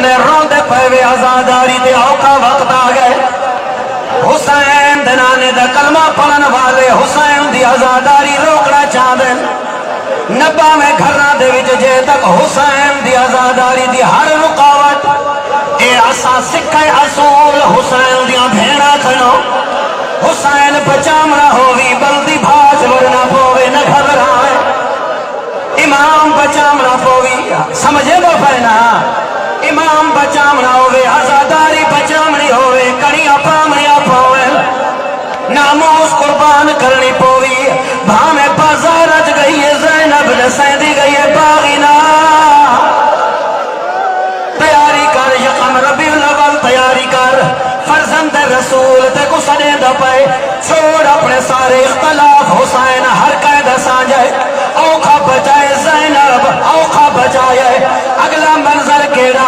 نے روندے پے آزاداری دے اوکھا وقت آ گئے حسین دنانے دا کلمہ پڑھن والے حسین دی آزاداری روکنا چاہتے نبا میں گھرنا دے وچ جے تک حسین دی آزاداری دی ہر رکاوٹ اے اسا سکھے اصول حسین دیاں بھیڑا کھڑو حسین بچامنا ہووی بلدی بھاج ورنہ پوے نہ گھبرائے امام بچامنا پوی سمجھے دو پہنا امام بچامنا ہووے آزاداری بچامنی ہووے کڑیاں پامنیاں پوے ناموس قربان کرنی پوی بھامے بازار اچ گئی ہے زینب نسیدی گئی ہے باغینا تیاری کر یقم ربیع الاول تیاری کر فرزند رسول تے کو سڑے دا پائے چھوڑ اپنے سارے اختلاف حسین ہر قید سانجائے اوکھا بچائے زینب اوکھا بچائے اگلا منظر کیڑا